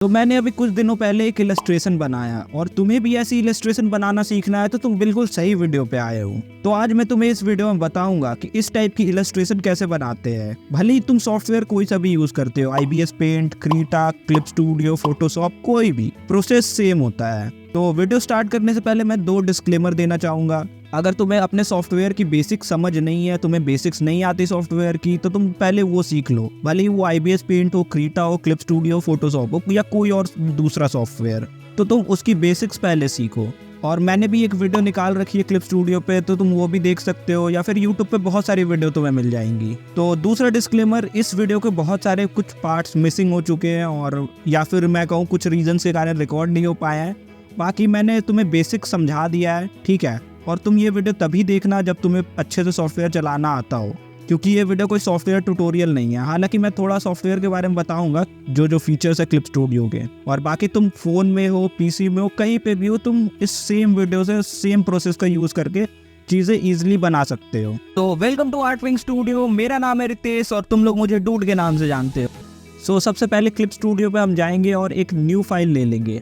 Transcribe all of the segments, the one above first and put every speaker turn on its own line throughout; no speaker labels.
तो मैंने अभी कुछ दिनों पहले एक इलस्ट्रेशन बनाया और तुम्हें भी ऐसी इलस्ट्रेशन बनाना सीखना है तो तुम बिल्कुल सही वीडियो पे आए हो। तो आज मैं तुम्हें इस वीडियो में बताऊंगा कि इस टाइप की इलस्ट्रेशन कैसे बनाते हैं। भले ही तुम सॉफ्टवेयर कोई सा भी यूज करते हो, IBS paint, Krita, Clip Studio, Photoshop, कोई भी प्रोसेस सेम होता है। तो वीडियो स्टार्ट करने से पहले मैं 2 डिस्क्लेमर देना चाहूंगा। अगर तुम्हें अपने सॉफ्टवेयर की बेसिक समझ नहीं है, तुम्हें बेसिक्स नहीं आती सॉफ्टवेयर की, तो तुम पहले वो सीख लो। भले ही वो IBS पेंट हो, क्रीटा हो, क्लिप स्टूडियो, फोटोशॉप हो या कोई और दूसरा सॉफ्टवेयर, तो तुम उसकी बेसिक्स पहले सीखो। और मैंने भी एक वीडियो निकाल रखी है क्लिप स्टूडियो पे, तो तुम वो भी देख सकते हो, या फिर यूट्यूब पे बहुत सारी वीडियो तुम्हें मिल जाएंगी। तो दूसरा डिस्क्लेमर, इस वीडियो के बहुत सारे कुछ पार्ट्स मिसिंग हो चुके हैं, और या फिर मैं कहूँ कुछ रीजन के कारण रिकॉर्ड नहीं हो पाया है। बाकी मैंने तुम्हें बेसिक समझा दिया है, ठीक है। और तुम ये वीडियो तभी देखना जब तुम्हें अच्छे से सॉफ्टवेयर चलाना आता हो, क्योंकि ये वीडियो कोई सॉफ्टवेयर ट्यूटोरियल नहीं है। हालांकि मैं थोड़ा सॉफ्टवेयर के बारे में बताऊंगा, जो फीचर्स है क्लिप स्टूडियो के। और बाकी तुम फोन में हो, PC में हो, कहीं पे भी हो, तुम इस सेम वीडियो से सेम प्रोसेस का यूज करके चीजें इजीली बना सकते हो। तो वेलकम टू आर्टविंग स्टूडियो। मेरा नाम है रितेश और तुम लोग मुझे डूड के नाम से जानते हो। सबसे पहले क्लिप स्टूडियो पे हम जाएंगे और एक न्यू फाइल ले लेंगे।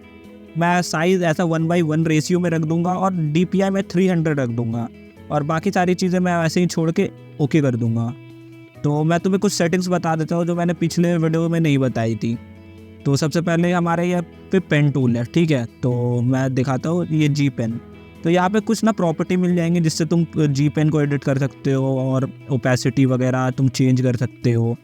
मैं साइज़ ऐसा 1:1 रेशियो में रख दूंगा और DPI में 300 रख दूंगा, और बाकी सारी चीज़ें मैं ऐसे ही छोड़ के ओके कर दूंगा। तो मैं तुम्हें कुछ सेटिंग्स बता देता हूँ जो मैंने पिछले वीडियो में नहीं बताई थी। तो सबसे पहले हमारे यहाँ पे पेन टूल है, ठीक है। तो मैं दिखाता हूँ, ये G पेन। तो यहाँ पे कुछ ना प्रॉपर्टी मिल जाएंगे जिससे तुम G पेन को एडिट कर सकते हो, और ओपेसिटी वगैरह तुम चेंज कर सकते हो।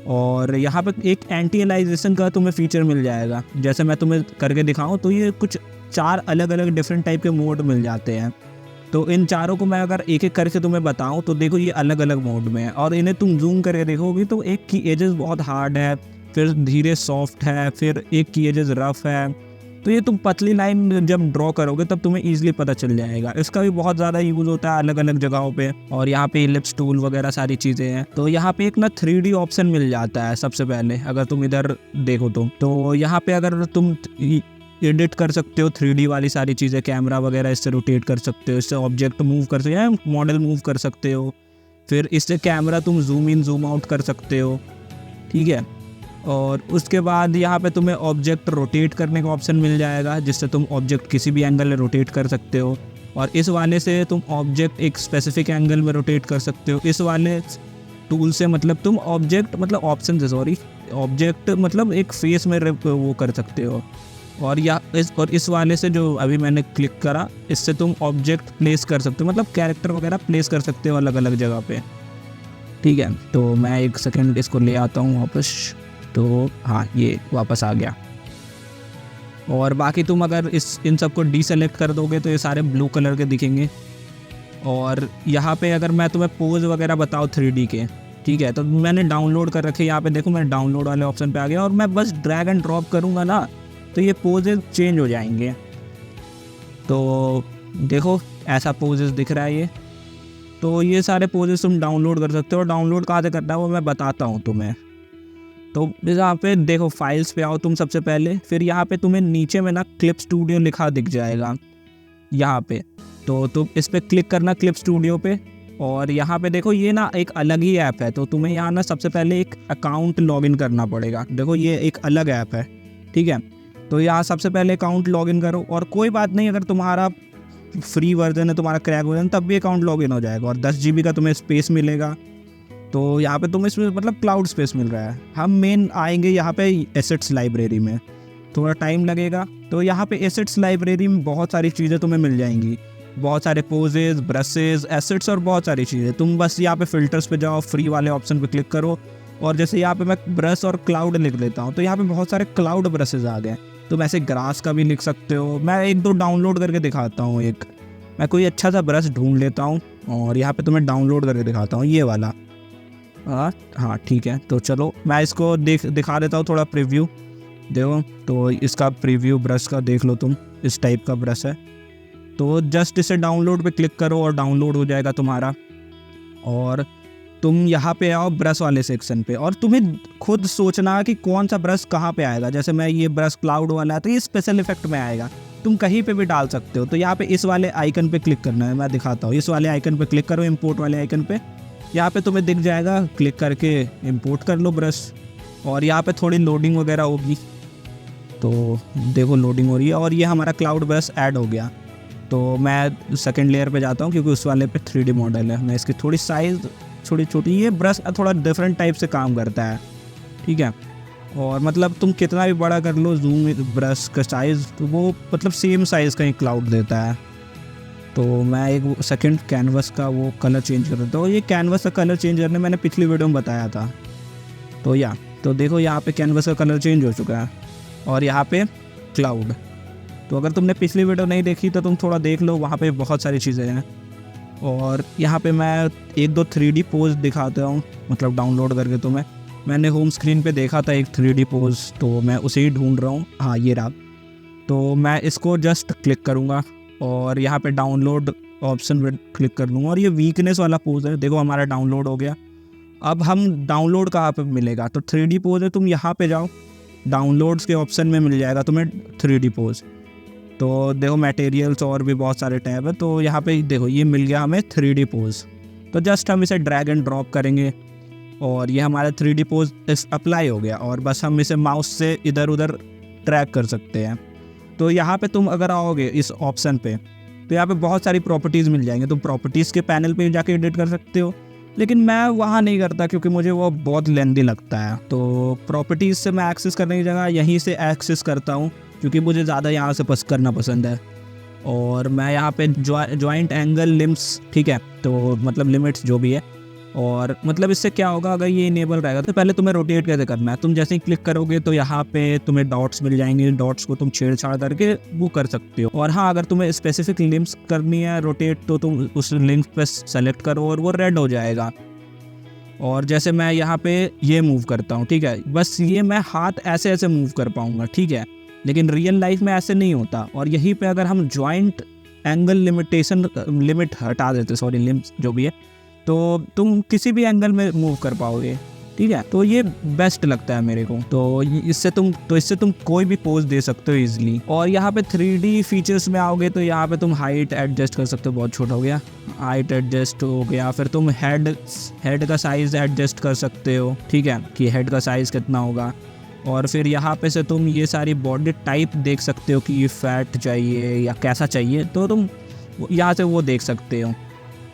और यहाँ पे एक एंटी एलाइजेशन का तुम्हें फीचर मिल जाएगा। जैसे मैं तुम्हें करके दिखाऊं तो ये कुछ 4 अलग अलग डिफरेंट टाइप के मोड मिल जाते हैं। तो इन चारों को मैं अगर एक एक करके तुम्हें बताऊं तो देखो, ये अलग अलग मोड में है, और इन्हें तुम जूम करके देखोगे तो एक की एजेस बहुत हार्ड है, फिर धीरे सॉफ्ट है, फिर एक की एजेस रफ है। तो ये तुम पतली लाइन जब ड्रॉ करोगे तब तुम्हें ईजिली पता चल जाएगा। इसका भी बहुत ज़्यादा यूज़ होता है अलग अलग जगहों पे। और यहाँ पे इलिप्स टूल वगैरह सारी चीज़ें हैं। तो यहाँ पे एक ना 3D ऑप्शन मिल जाता है सबसे पहले, अगर तुम इधर देखो तो यहाँ पे अगर तुम एडिट कर सकते हो 3D वाली सारी चीज़ें, कैमरा वगैरह इससे रोटेट कर सकते हो, इससे ऑब्जेक्ट मूव कर सकते हो, मॉडल मूव कर सकते हो। फिर इससे कैमरा तुम जूम इन जूम आउट कर सकते हो, ठीक है। और उसके बाद यहाँ पे तुम्हें ऑब्जेक्ट रोटेट करने का ऑप्शन मिल जाएगा, जिससे तुम ऑब्जेक्ट किसी भी एंगल में रोटेट कर सकते हो। और इस वाले से तुम ऑब्जेक्ट एक स्पेसिफिक एंगल में रोटेट कर सकते हो। इस वाले टूल से मतलब तुम ऑब्जेक्ट मतलब ऑप्शन से ऑब्जेक्ट मतलब एक फेस में वो कर सकते हो। और इस वाले से जो अभी मैंने क्लिक करा, इससे तुम ऑब्जेक्ट प्लेस कर सकते हो, मतलब कैरेक्टर वगैरह प्लेस कर सकते हो अलग अलग जगह पे, ठीक है। तो मैं 1 सेकेंड इसको ले आता हूँ वापस। तो हाँ, ये वापस आ गया। और बाकी तुम अगर इन सबको डीसेलेक्ट कर दोगे तो ये सारे ब्लू कलर के दिखेंगे। और यहाँ पे अगर मैं तुम्हें पोज वगैरह बताऊँ 3D के, ठीक है, तो मैंने डाउनलोड कर रखे। यहाँ पे देखो, मैं डाउनलोड वाले ऑप्शन पे आ गया, और मैं बस ड्रैग एंड ड्रॉप करूँगा ना तो ये पोजेज चेंज हो जाएंगे। तो देखो, ऐसा पोजेस दिख रहा है ये। तो ये सारे पोजेस तुम डाउनलोड कर सकते हो। डाउनलोड कहाँ से करना है वो मैं बताता हूँ तुम्हें। तो यहाँ पे देखो, फाइल्स पे आओ तुम सबसे पहले। फिर यहाँ पे तुम्हें नीचे में ना क्लिप स्टूडियो लिखा दिख जाएगा यहाँ पे। तो तुम इस पे क्लिक करना, क्लिप स्टूडियो पे। और यहाँ पे देखो, ये ना एक अलग ही ऐप है। तो तुम्हें यहाँ ना सबसे पहले एक अकाउंट लॉगिन करना पड़ेगा। देखो, ये एक अलग ऐप है, ठीक है। तो यहाँ सबसे पहले अकाउंट लॉगिन करो। और कोई बात नहीं, अगर तुम्हारा फ्री वर्जन है, तुम्हारा क्रैक वर्जन, तब भी अकाउंट लॉगिन हो जाएगा। और 10 GB का तुम्हें स्पेस मिलेगा। तो यहाँ पे तुम्हें इसमें मतलब क्लाउड स्पेस मिल रहा है। हम मेन आएंगे यहाँ पे एसेट्स लाइब्रेरी में, थोड़ा टाइम लगेगा। तो यहाँ पे एसेट्स लाइब्रेरी में बहुत सारी चीज़ें तुम्हें मिल जाएंगी, बहुत सारे पोजेज, ब्रशेज, एसेट्स और बहुत सारी चीज़ें। तुम बस यहाँ पे फिल्टर्स पे जाओ, फ्री वाले ऑप्शन पे क्लिक करो। और जैसे यहाँ पे मैं ब्रश और क्लाउड लिख लेता हूँ, तो यहाँ पे बहुत सारे क्लाउड ब्रशेज आ गए। तुम ऐसे ग्रास का भी लिख सकते हो। मैं 1-2 डाउनलोड करके दिखाता हूँ। मैं कोई अच्छा सा ब्रश ढूंढ लेता हूँ और यहाँ पे तुम्हें डाउनलोड करके दिखाता हूँ, ये वाला। हाँ, ठीक है। तो चलो मैं इसको दिखा देता हूँ थोड़ा प्रीव्यू। देखो, तो इसका प्रीव्यू ब्रश का देख लो तुम, इस टाइप का ब्रश है। तो जस्ट इसे डाउनलोड पे क्लिक करो और डाउनलोड हो जाएगा तुम्हारा। और तुम यहाँ पे आओ ब्रश वाले सेक्शन पे, और तुम्हें खुद सोचना कि कौन सा ब्रश कहाँ पे आएगा। जैसे मैं ये ब्रश क्लाउड वाला है तो ये स्पेशल इफेक्ट में आएगा, तुम कहीं पे भी डाल सकते हो। तो यहाँ पे इस वाले आइकन पे क्लिक करना है, मैं दिखाता हूँ। इस वाले आइकन पे क्लिक करो, इंपोर्ट वाले आइकन पे। यहाँ पे तुम्हें दिख जाएगा, क्लिक करके इंपोर्ट कर लो ब्रश। और यहाँ पे थोड़ी लोडिंग वगैरह होगी। तो देखो लोडिंग हो रही है और ये हमारा क्लाउड ब्रश ऐड हो गया। तो मैं सेकंड लेयर पे जाता हूँ क्योंकि उस वाले पे 3D मॉडल है। मैं इसकी थोड़ी साइज़ छोटी छोटी, ये ब्रश थोड़ा डिफरेंट टाइप से काम करता है, ठीक है। और मतलब तुम कितना भी बड़ा कर लो जूम ब्रश का साइज़, तो वो मतलब सेम साइज़ का ही क्लाउड देता है। तो मैं एक सेकंड कैनवस का वो कलर चेंज कर देता हूँ। ये कैनवस का कलर चेंज करने मैंने पिछली वीडियो में बताया था। तो देखो यहाँ पे कैनवस का कलर चेंज हो चुका है और यहाँ पे क्लाउड। तो अगर तुमने पिछली वीडियो नहीं देखी तो तुम थोड़ा देख लो, वहाँ पे बहुत सारी चीज़ें हैं। और यहाँ पे मैं 1-2 3D पोज दिखाता हूँ, मतलब डाउनलोड करके। तो मैंने होम स्क्रीन पे देखा था एक 3D पोज, तो मैं उसे ही ढूंढ रहा हूँ। हाँ, ये रहा। तो मैं इसको जस्ट क्लिक करूँगा और यहाँ पे डाउनलोड ऑप्शन पे क्लिक कर लूँगा और ये वीकनेस वाला पोज है। देखो हमारा डाउनलोड हो गया। अब हम डाउनलोड कहाँ पे मिलेगा, तो 3D पोज है, तुम यहाँ पे जाओ, डाउनलोड्स के ऑप्शन में मिल जाएगा तुम्हें 3D पोज। तो देखो मटेरियल्स और भी बहुत सारे टैब है, तो यहाँ पे देखो ये मिल गया हमें 3D पोज। तो जस्ट हम इसे ड्रैग एंड ड्रॉप करेंगे और ये हमारा 3D पोज अप्लाई हो गया और बस हम इसे माउस से इधर उधर ट्रैक कर सकते हैं। तो यहाँ पे तुम अगर आओगे इस ऑप्शन पे, तो यहाँ पे बहुत सारी प्रॉपर्टीज़ मिल जाएंगे। तुम प्रॉपर्टीज़ के पैनल पे जाके एडिट कर सकते हो, लेकिन मैं वहाँ नहीं करता क्योंकि मुझे वो बहुत लेंदी लगता है। तो प्रॉपर्टीज़ से मैं एक्सेस करने की जगह यहीं से एक्सेस करता हूँ क्योंकि मुझे ज़्यादा यहाँ से करना पसंद है। और मैं यहाँ पे जॉइंट एंगल लिम्स, ठीक है, तो मतलब लिमिट्स जो भी है। और मतलब इससे क्या होगा, अगर ये इनेबल रहेगा तो पहले तुम्हें रोटेट कैसे करना है। तुम जैसे ही क्लिक करोगे तो यहाँ पे तुम्हें डॉट्स मिल जाएंगे, डॉट्स को तुम छेड़छाड़ करके वो कर सकते हो। और हाँ, अगर तुम्हें स्पेसिफिक लिम्स करनी है रोटेट, तो तुम उस लिंक पे सेलेक्ट करो और वो रेड हो जाएगा। और जैसे मैं यहाँ पे ये मूव करता हूँ, ठीक है, बस ये मैं हाथ ऐसे ऐसे मूव कर पाऊँगा, ठीक है, लेकिन रियल लाइफ में ऐसे नहीं होता। और यहीं पे अगर हम जॉइंट एंगल लिमिट हटा देते, सॉरी लिम्स जो भी है, तो तुम किसी भी एंगल में मूव कर पाओगे, ठीक है। तो ये बेस्ट लगता है मेरे को। तो इससे तुम कोई भी पोज दे सकते हो इजीली। और यहाँ पे 3D फीचर्स में आओगे तो यहाँ पे तुम हाइट एडजस्ट कर सकते हो, बहुत छोटा हो गया, हाइट एडजस्ट हो गया। फिर तुम हेड का साइज़ एडजस्ट कर सकते हो, ठीक है, कि हेड का साइज़ कितना होगा। और फिर यहाँ पे से तुम ये सारी बॉडी टाइप देख सकते हो कि ये फैट चाहिए या कैसा चाहिए, तो तुम यहाँ से वो देख सकते हो।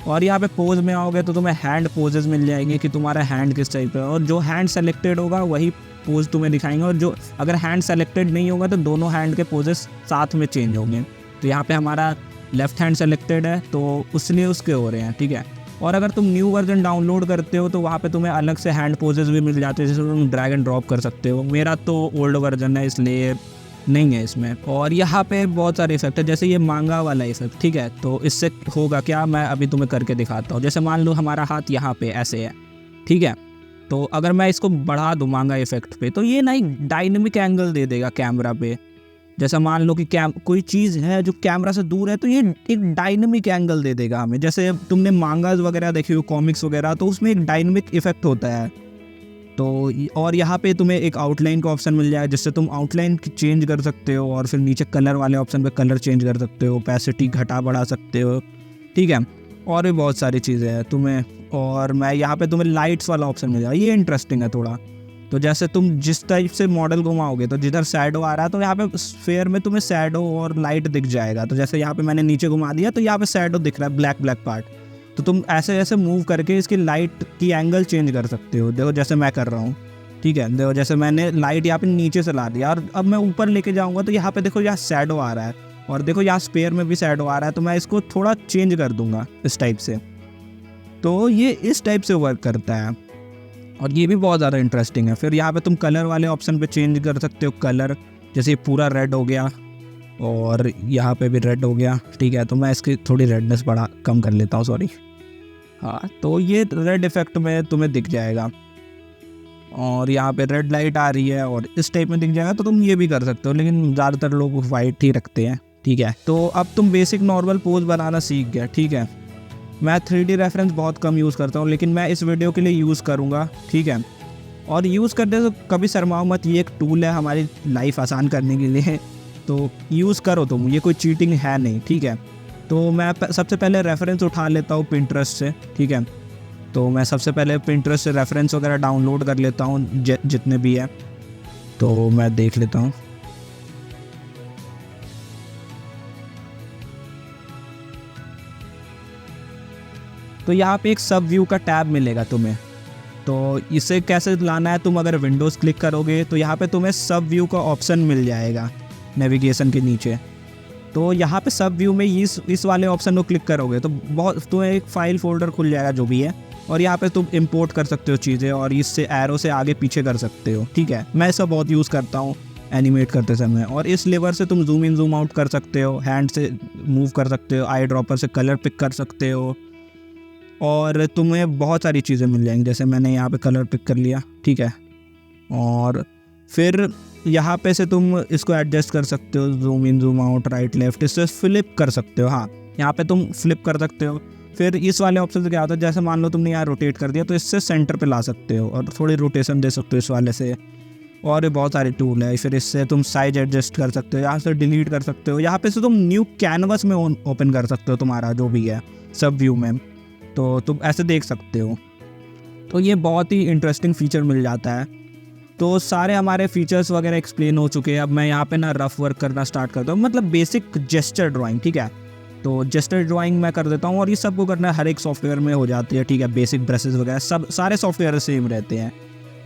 और यहाँ पे पोज में आओगे तो तुम्हें हैंड पोजेस मिल जाएंगे कि तुम्हारा हैंड किस टाइप का है, और जो हैंड सेलेक्टेड होगा वही पोज तुम्हें दिखाएंगे। और जो अगर हैंड सेलेक्टेड नहीं होगा तो दोनों हैंड के पोजेस साथ में चेंज होंगे। तो यहाँ पे हमारा लेफ्ट हैंड सेलेक्टेड है तो उसलिए उसके हो रहे हैं, ठीक है। और अगर तुम न्यू वर्जन डाउनलोड करते हो तो वहाँ पे तुम्हें अलग से हैंड पोजेस भी मिल जाते हैं, जैसे तुम ड्रैग एंड ड्रॉप कर सकते हो। मेरा तो ओल्ड वर्जन है इसलिए नहीं है इसमें। और यहाँ पे बहुत सारे इफेक्ट है, जैसे ये मांगा वाला इफेक्ट, ठीक है। तो इससे होगा क्या, मैं अभी तुम्हें करके दिखाता हूँ। जैसे मान लो हमारा हाथ यहाँ पे ऐसे है, ठीक है, तो अगर मैं इसको बढ़ा दूँ मांगा इफेक्ट पे, तो ये ना एक डायनेमिक एंगल दे देगा कैमरा पे। जैसा मान लो कि कोई चीज़ है जो कैमरा से दूर है, तो ये एक डायनेमिक एंगल दे देगा हमें। जैसे तुमने मांगाज वगैरह देखी हो, कॉमिक्स वगैरह, तो उसमें एक डायनेमिक इफेक्ट होता है। तो और यहाँ पे तुम्हें एक आउटलाइन का ऑप्शन मिल जाएगा जिससे तुम आउटलाइन चेंज कर सकते हो। और फिर नीचे कलर वाले ऑप्शन पे कलर चेंज कर सकते हो, ओपेसिटी घटा बढ़ा सकते हो, ठीक है। और भी बहुत सारी चीज़ें हैं तुम्हें। और मैं यहाँ पे तुम्हें लाइट्स वाला ऑप्शन मिल जाएगा, ये इंटरेस्टिंग है थोड़ा। तो जैसे तुम जिस टाइप से मॉडल घुमाओगे, तो जिधर शैडो आ रहा है तो यहाँ पे स्फेयर में तुम्हें शैडो और लाइट दिख जाएगा। तो जैसे यहाँ पे मैंने नीचे घुमा दिया तो यहाँ पे शैडो दिख रहा है, ब्लैक पार्ट। तो तुम ऐसे ऐसे मूव करके इसकी लाइट की एंगल चेंज कर सकते हो। देखो जैसे मैं कर रहा हूँ, ठीक है, देखो जैसे मैंने लाइट यहाँ पे नीचे से ला दिया और अब मैं ऊपर लेके जाऊँगा तो यहाँ पे देखो यहाँ शैडो आ रहा है और देखो यहाँ स्पेयर में भी शैडो आ रहा है। तो मैं इसको थोड़ा चेंज कर दूंगा इस टाइप से, तो ये इस टाइप से वर्क करता है और ये भी बहुत ज़्यादा इंटरेस्टिंग है। फिर यहाँ पे तुम कलर वाले ऑप्शन पे चेंज कर सकते हो कलर, जैसे पूरा रेड हो गया और यहाँ पे भी रेड हो गया, ठीक है। तो मैं इसकी थोड़ी रेडनेस कम कर लेता हूँ, सॉरी। हाँ, तो ये रेड इफेक्ट में तुम्हें दिख जाएगा और यहाँ पे रेड लाइट आ रही है और इस टाइप में दिख जाएगा। तो तुम ये भी कर सकते हो, लेकिन ज़्यादातर लोग वाइट ही रखते हैं, ठीक है। तो अब तुम बेसिक नॉर्मल पोज बनाना सीख गया, ठीक है। मैं 3D रेफरेंस बहुत कम यूज़ करता हूँ, लेकिन मैं इस वीडियो के लिए यूज़ करूँगा, ठीक है। और यूज़ करते तो कभी शर्माओ मत, ये एक टूल है हमारी लाइफ आसान करने के लिए, तो यूज़ करो तुम, ये कोई चीटिंग है नहीं, ठीक है। तो मैं सबसे पहले रेफरेंस उठा लेता हूँ पिंटरेस्ट से, ठीक है। तो मैं सबसे पहले पिंटरेस्ट से रेफरेंस वगैरह डाउनलोड कर लेता हूँ जितने भी है, तो मैं देख लेता हूँ। तो यहाँ पे एक सब व्यू का टैब मिलेगा तुम्हें। तो इसे कैसे लाना है, तुम अगर विंडोज़ क्लिक करोगे तो यहाँ पे तुम्हें सब व्यू का ऑप्शन मिल जाएगा नेविगेशन के नीचे। तो यहाँ पे सब व्यू में इस वाले ऑप्शन को क्लिक करोगे तो बहुत तुम्हें एक फाइल फोल्डर खुल जाएगा जो भी है, और यहाँ पे तुम इंपोर्ट कर सकते हो चीज़ें और इससे एरो से आगे पीछे कर सकते हो। ठीक है, मैं इसका बहुत यूज़ करता हूँ एनिमेट करते समय। और इस लेवर से तुम जूम इन जूम आउट कर सकते हो, हैंड से मूव कर सकते हो, आई ड्रॉपर से कलर पिक कर सकते हो, और तुम्हें बहुत सारी चीज़ें मिल जाएंगी। जैसे मैंने यहाँ पे कलर पिक कर लिया, ठीक है, और फिर यहाँ पे से तुम इसको एडजस्ट कर सकते हो, zoom in zoom out, right left, इससे फ्लिप कर सकते हो। हाँ, यहाँ पे तुम फ्लिप कर सकते हो। फिर इस वाले ऑप्शन से क्या होता है, जैसे मान लो तुमने यहाँ रोटेट कर दिया तो इससे सेंटर पे ला सकते हो और थोड़ी रोटेशन दे सकते हो इस वाले से। और बहुत सारे टूल है। फिर इससे तुम साइज एडजस्ट कर सकते हो, यहाँ से डिलीट कर सकते हो, यहाँ पे से तुम न्यू कैनवस में ओपन कर सकते हो तुम्हारा जो भी है सब व्यू में, तो तुम ऐसे देख सकते हो। तो ये बहुत ही इंटरेस्टिंग फीचर मिल जाता है। तो सारे हमारे फीचर्स वगैरह एक्सप्लेन हो चुके हैं। अब मैं यहाँ पे ना रफ वर्क करना स्टार्ट करता हूँ, मतलब बेसिक जेस्चर ड्राइंग। ठीक है, तो जेस्चर ड्राइंग मैं कर देता हूँ, और ये सबको करना हर एक सॉफ्टवेयर में हो जाती है। ठीक है, बेसिक ब्रशेस वगैरह सब सारे सॉफ्टवेयर सेम रहते हैं।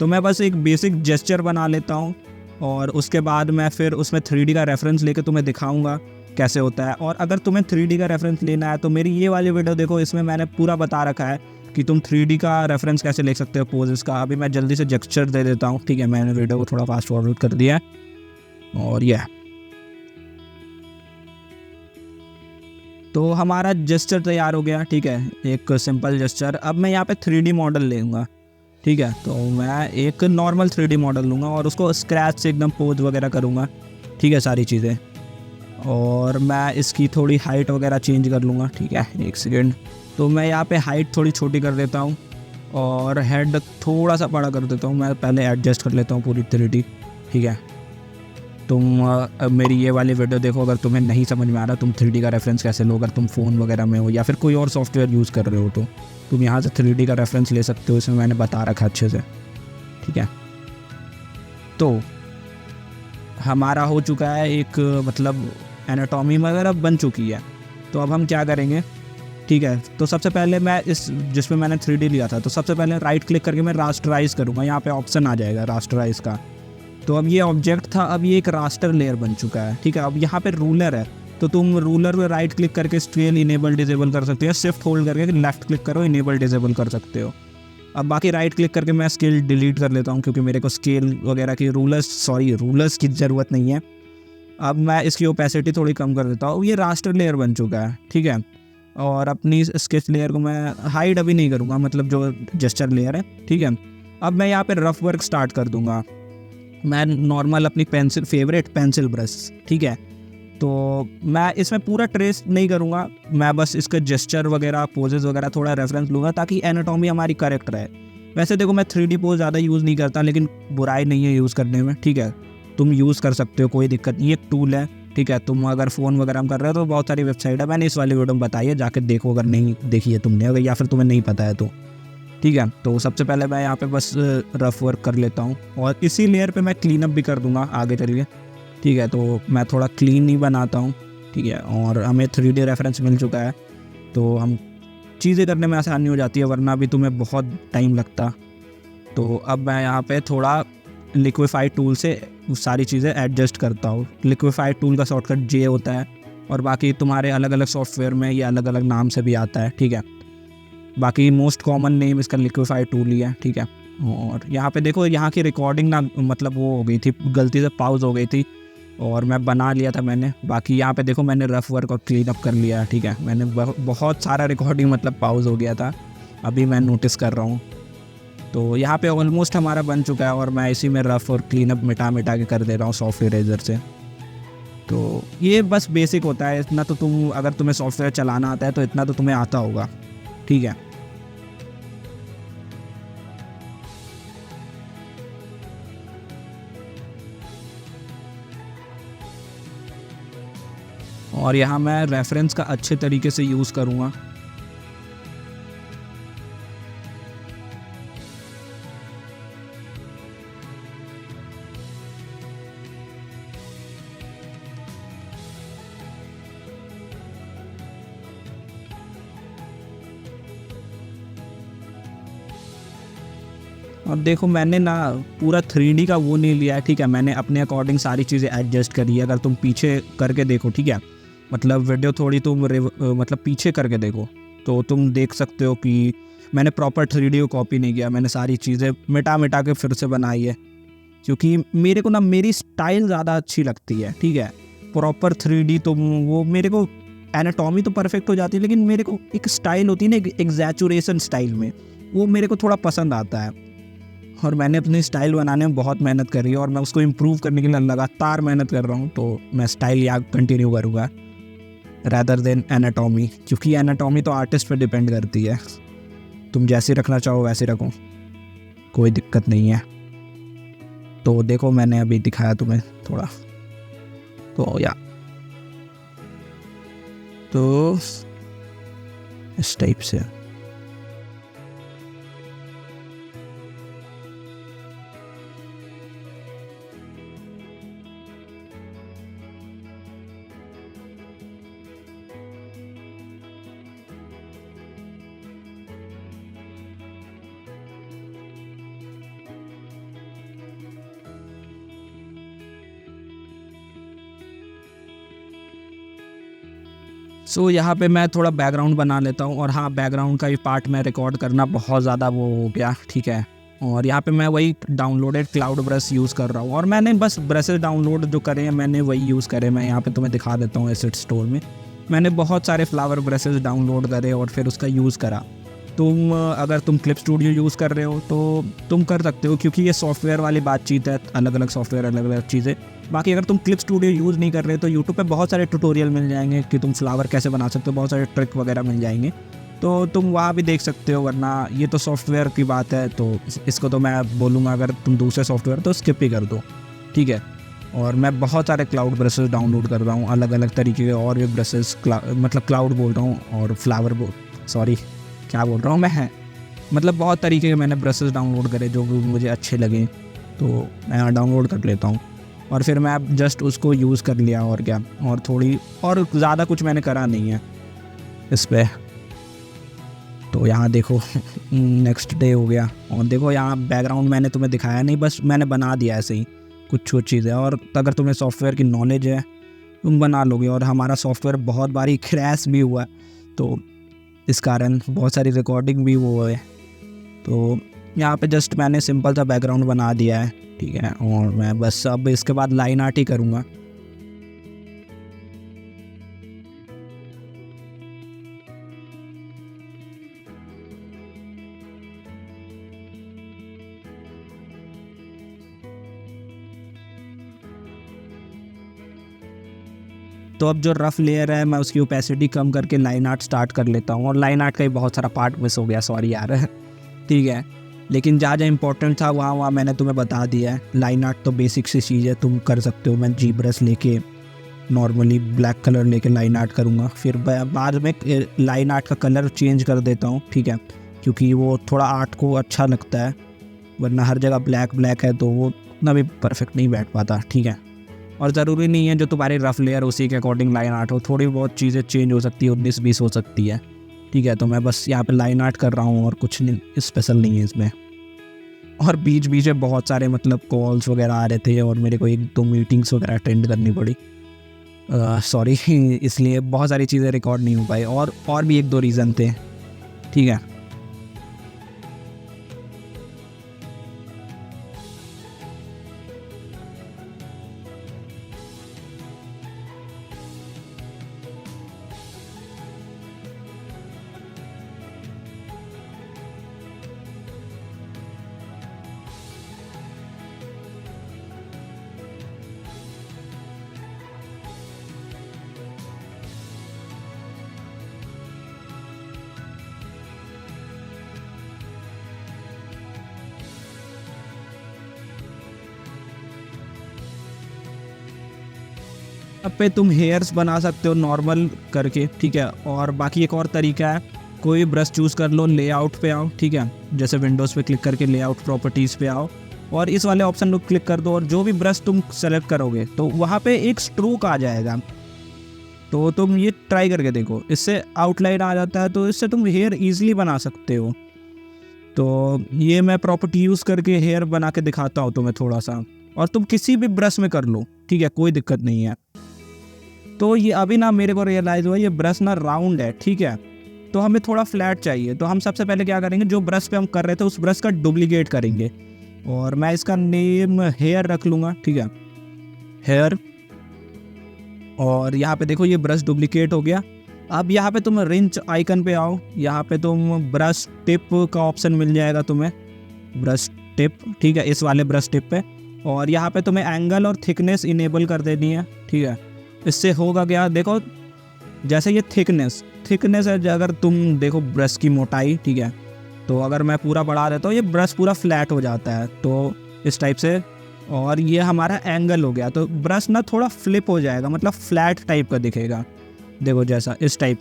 तो मैं बस एक बेसिक जेस्चर बना लेता हूँ, और उसके बाद मैं फिर उसमें 3D का रेफरेंस लेकर तुम्हें दिखाऊंगा कैसे होता है। और अगर तुम्हें 3D का रेफरेंस लेना है तो मेरी ये वाली वीडियो देखो, इसमें मैंने पूरा बता रखा है कि तुम 3D का रेफरेंस कैसे ले सकते हो पोजेस का। अभी मैं जल्दी से जेस्चर दे देता हूँ। ठीक है, मैंने वीडियो को थोड़ा फास्ट फॉरवर्ड कर दिया है, और ये तो हमारा जेस्चर तैयार हो गया। ठीक है, एक सिंपल जेस्चर। अब मैं यहाँ पे 3D मॉडल लूँगा। ठीक है, तो मैं एक नॉर्मल 3D मॉडल लूँगा और उसको स्क्रैच से एकदम पोज वगैरह करूँगा। ठीक है, सारी चीज़ें, और मैं इसकी थोड़ी हाइट वगैरह चेंज कर लूँगा। ठीक है, एक सेकेंड। तो मैं यहाँ पे हाइट थोड़ी छोटी कर देता हूँ और हेड थोड़ा सा बड़ा कर देता हूँ। मैं पहले एडजस्ट कर लेता हूँ पूरी 3D। ठीक है, तुम मेरी ये वाली वीडियो देखो, अगर तुम्हें नहीं समझ में आ रहा तुम 3D का रेफरेंस कैसे लो, अगर तुम फ़ोन वगैरह में हो या फिर कोई और सॉफ्टवेयर यूज़ कर रहे हो तो तुम यहाँ से 3D का रेफरेंस ले सकते हो। इसमें मैंने बता रखा अच्छे से। ठीक है, तो हमारा हो चुका है एक मतलब एनाटॉमी वगैरह बन चुकी है। तो अब हम क्या करेंगे, ठीक है, तो सबसे पहले मैं इस जिसमें मैंने 3D लिया था, तो सबसे पहले राइट क्लिक करके मैं रास्टराइज करूँगा। यहाँ पे ऑप्शन आ जाएगा रास्टराइज का। तो अब ये ऑब्जेक्ट था, अब ये एक रास्टर लेयर बन चुका है। ठीक है, अब यहाँ पे रूलर है, तो तुम रूलर पे राइट क्लिक करके स्केल इनेबल डिसेबल कर सकते हो, शिफ्ट होल्ड करके लेफ्ट क्लिक करो, इनेबल डिसेबल कर सकते हो। अब बाकी राइट क्लिक करके मैं स्केल डिलीट कर लेता हूँ, क्योंकि मेरे को स्केल वगैरह की रूलर्स की ज़रूरत नहीं है। अब मैं इसकी ओपेसिटी थोड़ी कम कर देता हूँ। ये रास्टर लेयर बन चुका है। ठीक है, और अपनी स्केच लेयर को मैं हाइड अभी नहीं करूँगा, मतलब जो जेस्चर लेयर है। ठीक है, अब मैं यहाँ पे रफ वर्क स्टार्ट कर दूँगा। मैं नॉर्मल अपनी फेवरेट पेंसिल ब्रश, ठीक है, तो मैं इसमें पूरा ट्रेस नहीं करूँगा, मैं बस इसका जेस्चर वगैरह पोजेस वगैरह थोड़ा रेफरेंस लूँगा ताकि एनाटॉमी हमारी करेक्ट रहे। वैसे देखो मैं 3D पोज ज़्यादा यूज़ नहीं करता, लेकिन बुराई नहीं है यूज़ करने में। ठीक है, तुम यूज़ कर सकते हो, कोई दिक्कत नहीं, एक टूल है। ठीक है, तुम अगर फ़ोन वगैरह में कर रहे हो तो बहुत सारी वेबसाइट है, मैंने इस वाली वीडियो में बताई है, जाकर देखो अगर नहीं देखी है तुमने, अगर या फिर तुम्हें नहीं पता है तो। ठीक है, तो सबसे पहले मैं यहाँ पे बस रफ वर्क कर लेता हूँ, और इसी लेयर पे मैं क्लीन अप भी कर दूँगा आगे चलिए। ठीक है, तो मैं थोड़ा क्लीन ही बनाता हूँ। ठीक है, और हमें 3D रेफरेंस मिल चुका है, तो हम चीज़ें करने में आसानी हो जाती है, वरना भी तुम्हें बहुत टाइम लगता। तो अब मैं यहाँ पे थोड़ा लिक्विफाई टूल से सारी चीज़ें एडजस्ट करता हूँ। लिक्विफाई टूल का शॉर्टकट J होता है, और बाकी तुम्हारे अलग अलग सॉफ्टवेयर में ये अलग अलग नाम से भी आता है। ठीक है, बाकी मोस्ट कॉमन नेम इसका लिक्विफाई टूल ही है। ठीक है, और यहाँ पे देखो यहाँ की रिकॉर्डिंग ना मतलब वो हो गई थी, गलती से पाउज हो गई थी, और मैं बना लिया था मैंने। बाकी यहाँ पे देखो मैंने रफ वर्क और क्लीन अप कर लिया है। ठीक है, मैंने बहुत सारा रिकॉर्डिंग मतलब पाउज हो गया था, अभी मैं नोटिस कर रहा हूँ। तो यहाँ पे ऑलमोस्ट हमारा बन चुका है, और मैं इसी में रफ और क्लीन अप मिटा के कर दे रहा हूँ सॉफ्टवेयर इरेजर से। तो ये बस बेसिक होता है, इतना तो तुम अगर तुम्हें सॉफ्टवेयर चलाना आता है तो इतना तो तुम्हें आता होगा। ठीक है, और यहाँ मैं रेफरेंस का अच्छे तरीके से यूज़ करूँगा। और देखो मैंने ना पूरा 3D का वो नहीं लिया है, ठीक है, मैंने अपने अकॉर्डिंग सारी चीज़ें एडजस्ट करी है। अगर तुम पीछे करके देखो, ठीक है, मतलब वीडियो थोड़ी तुम मतलब पीछे करके देखो तो तुम देख सकते हो कि मैंने प्रॉपर 3D को कॉपी नहीं किया, मैंने सारी चीज़ें मिटा मिटा के फिर से बनाई है, क्योंकि मेरे को ना मेरी स्टाइल ज़्यादा अच्छी लगती है, ठीक है। प्रॉपर 3D तो वो मेरे को एनाटॉमी तो परफेक्ट हो जाती है, लेकिन मेरे को एक स्टाइल होती है ना, एक एग्जैचुरेशन स्टाइल में, वो मेरे को थोड़ा पसंद आता है। और मैंने अपनी स्टाइल बनाने में बहुत मेहनत करी है और मैं उसको इम्प्रूव करने के लिए लगातार मेहनत कर रहा हूँ। तो मैं स्टाइल याद कंटिन्यू करूँगा रैदर देन एनाटॉमी, क्योंकि एनाटॉमी तो आर्टिस्ट पे डिपेंड करती है। तुम जैसे रखना चाहो वैसे रखो, कोई दिक्कत नहीं है। तो देखो मैंने अभी दिखाया तुम्हें थोड़ा, तो या तो इस टाइप से। सो यहाँ पे मैं थोड़ा बैकग्राउंड बना लेता हूँ। और हाँ, बैकग्राउंड का भी पार्ट मैं रिकॉर्ड करना बहुत ज़्यादा वो हो गया, ठीक है। और यहाँ पे मैं वही डाउनलोडेड क्लाउड ब्रश यूज़ कर रहा हूँ, और मैंने बस ब्रशेज डाउनलोड जो करे हैं मैंने वही यूज़ करे। मैं यहाँ पे तुम्हें दिखा देता हूँ एसेट स्टोर में, मैंने बहुत सारे फ्लावर ब्रशेज डाउनलोड करे और फिर उसका यूज़ करा। तुम अगर तुम क्लिप स्टूडियो यूज़ कर रहे हो तो तुम कर सकते हो, क्योंकि ये सॉफ्टवेयर वाली बातचीत है, अलग अलग सॉफ्टवेयर अलग अलग चीज़ें। बाकी अगर तुम क्लिप स्टूडियो यूज़ नहीं कर रहे तो यूट्यूब पे बहुत सारे ट्यूटोरियल मिल जाएंगे कि तुम फ्लावर कैसे बना सकते हो, बहुत सारे ट्रिक वगैरह मिल जाएंगे, तो तुम वहाँ भी देख सकते हो। वरना ये तो सॉफ्टवेयर की बात है, तो इसको तो मैं बोलूँगा अगर तुम दूसरे सॉफ्टवेयर तो स्किप ही कर दो, ठीक है। और मैं बहुत सारे क्लाउड ब्रशेस डाउनलोड कर रहा हूँ, अलग अलग तरीके के, और भी ब्रशेस मतलब क्लाउड बोल रहा हूँ और फ्लावर सॉरी क्या बोल रहा हूँ मैं, मतलब बहुत तरीके के मैंने ब्रशेस डाउनलोड करे जो भी मुझे अच्छे लगे, तो मैं डाउनलोड कर लेता हूँ और फिर मैं जस्ट उसको यूज़ कर लिया। और क्या, और थोड़ी और ज़्यादा कुछ मैंने करा नहीं है इस पर। तो यहाँ देखो नेक्स्ट डे हो गया, और देखो यहाँ बैकग्राउंड मैंने तुम्हें दिखाया नहीं, बस मैंने बना दिया ऐसे ही कुछ चीज़ें। और अगर तुम्हें सॉफ्टवेयर की नॉलेज है तुम बना लोगे। और हमारा सॉफ्टवेयर बहुत बारी क्रैश भी हुआ, तो इस कारण बहुत सारी रिकॉर्डिंग भी वो है। तो यहाँ पे जस्ट मैंने सिंपल सा बैकग्राउंड बना दिया है, ठीक है। और मैं बस अब इसके बाद लाइन आर्ट ही करूँगा। तो अब जो रफ़ लेयर है मैं उसकी ओपेसिटी कम करके लाइन आर्ट स्टार्ट कर लेता हूँ। और लाइन आर्ट का ही बहुत सारा पार्ट मिस हो गया, सॉरी यार ठीक है, लेकिन जहाँ जहाँ इंपॉर्टेंट था वहाँ वहाँ मैंने तुम्हें बता दिया है। लाइन आर्ट तो बेसिक सी चीज़ है, तुम कर सकते हो। मैं जी ब्रश लेके नॉर्मली ब्लैक कलर लेके लाइन आर्ट करूँगा, फिर बाद में लाइन आर्ट का कलर चेंज कर देता हूँ, ठीक है, क्योंकि वो थोड़ा आर्ट को अच्छा लगता है। वरना हर जगह ब्लैक ब्लैक है तो वो उतना भी परफेक्ट नहीं बैठ पाता, ठीक है। और ज़रूरी नहीं है जो तुम्हारी रफ़ लेयर उसी के अकॉर्डिंग लाइन आर्ट हो, थोड़ी बहुत चीज़ें चेंज हो सकती है, 19-20 हो सकती है, ठीक है। तो मैं बस यहाँ पे लाइन आर्ट कर रहा हूँ और कुछ नहीं स्पेशल नहीं है इसमें। और बीच बीच में बहुत सारे मतलब कॉल्स वगैरह आ रहे थे और मेरे को 1-2 मीटिंग्स वगैरह अटेंड करनी पड़ी, सॉरी इसलिए बहुत सारी चीज़ें रिकॉर्ड नहीं हो पाई। और भी 1-2 रीज़न थे, ठीक है। अब पे तुम हेयर्स बना सकते हो नॉर्मल करके, ठीक है। और बाकी एक और तरीका है, कोई ब्रश चूज़ कर लो, लेआउट पे आओ, ठीक है, जैसे विंडोज़ पे क्लिक करके लेआउट प्रॉपर्टीज़ पे आओ और इस वाले ऑप्शन को क्लिक कर दो। और जो भी ब्रश तुम सेलेक्ट करोगे तो वहाँ पे एक स्ट्रोक आ जाएगा, तो तुम ये ट्राई करके देखो, इससे आउटलाइन आ जाता है, तो इससे तुम हेयर ईजिली बना सकते हो। तो ये मैं प्रॉपर्टी यूज़ करके हेयर बना के दिखाता हूँ तुम्हें थोड़ा सा, और तुम किसी भी ब्रश में कर लो, ठीक है, कोई दिक्कत नहीं है। तो ये अभी ना मेरे को रियलाइज़ हुआ ये ब्रश ना राउंड है, ठीक है, तो हमें थोड़ा फ्लैट चाहिए। तो हम सबसे पहले क्या करेंगे, जो ब्रश पे हम कर रहे थे उस ब्रश का डुप्लीकेट करेंगे, और मैं इसका नेम हेयर रख लूँगा, ठीक है, हेयर। और यहाँ पे देखो ये ब्रश डुप्लीकेट हो गया। अब यहाँ पे तुम रिंच आइकन पे आओ, यहाँ पे तुम ब्रश टिप का ऑप्शन मिल जाएगा तुम्हें, ब्रश टिप, ठीक है, इस वाले ब्रश टिप पे। और यहाँ पे तुम्हें एंगल और थिकनेस इनेबल कर देनी है, ठीक है। इससे होगा क्या, देखो जैसे ये थिकनेस है, अगर तुम देखो ब्रश की मोटाई, ठीक है, तो अगर मैं पूरा बढ़ा देता हूँ ये ब्रश पूरा फ्लैट हो जाता है, तो इस टाइप से। और ये हमारा एंगल हो गया, तो ब्रश ना थोड़ा फ्लिप हो जाएगा, मतलब फ्लैट टाइप का दिखेगा, देखो जैसा इस टाइप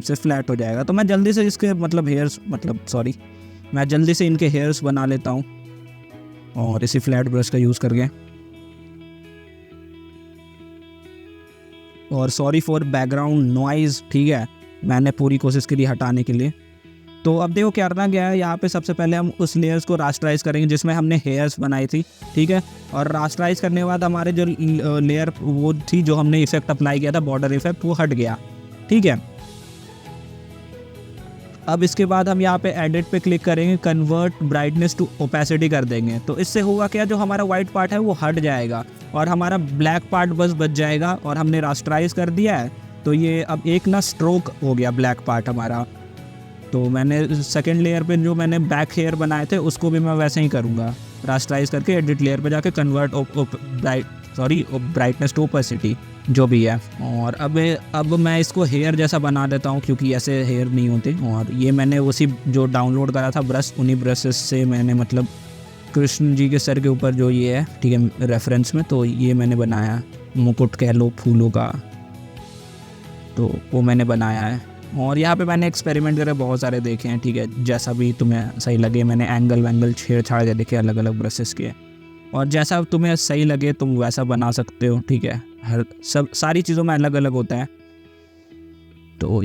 से फ्लैट हो जाएगा। तो मैं जल्दी से इसके मैं जल्दी से इनके हेयर्स बना लेता हूँ, और इसी फ्लैट ब्रश का यूज़ करके। और सॉरी फॉर बैकग्राउंड नॉइज़, ठीक है, मैंने पूरी कोशिश करी हटाने के लिए। तो अब देखो क्या करना गया है, यहाँ पे सबसे पहले हम उस लेयर्स को रास्टराइज करेंगे जिसमें हमने हेयर्स बनाई थी, ठीक है। और रास्टराइज करने के बाद हमारे जो लेयर वो थी जो हमने इफेक्ट अप्लाई किया था, बॉर्डर इफेक्ट, वो हट गया, ठीक है। अब इसके बाद हम यहाँ पे एडिट पे क्लिक करेंगे, कन्वर्ट ब्राइटनेस टू ओपेसिटी कर देंगे। तो इससे होगा क्या, जो हमारा वाइट पार्ट है वो हट जाएगा और हमारा ब्लैक पार्ट बस बच जाएगा। और हमने रास्टराइज कर दिया है, तो ये अब एक ना स्ट्रोक हो गया ब्लैक पार्ट हमारा। तो मैंने सेकेंड लेयर पे जो मैंने बैक हेयर बनाए थे उसको भी मैं वैसे ही करूँगा, रास्टराइज करके एडिट लेयर पे जाके कन्वर्ट ब्राइटनेस टू ओपेसिटी जो भी है। और अब मैं इसको हेयर जैसा बना देता हूँ, क्योंकि ऐसे हेयर नहीं होते। और ये मैंने उसी जो डाउनलोड करा था ब्रश, उन्हीं ब्रशेस से मैंने, मतलब कृष्ण जी के सर के ऊपर जो ये है, ठीक है, रेफरेंस में, तो ये मैंने बनाया, मुकुट कह लो फूलों का, तो वो मैंने बनाया है। और यहाँ पे मैंने एक्सपेरिमेंट करे बहुत सारे देखे हैं, ठीक है, जैसा भी तुम्हें सही लगे। मैंने एंगल वैंगल छेड़छाड़ के देखे अलग अलग ब्रशेस के, और जैसा तुम्हें सही लगे तुम वैसा बना सकते हो, ठीक है। सारी चीज़ों में अलग अलग होता है। तो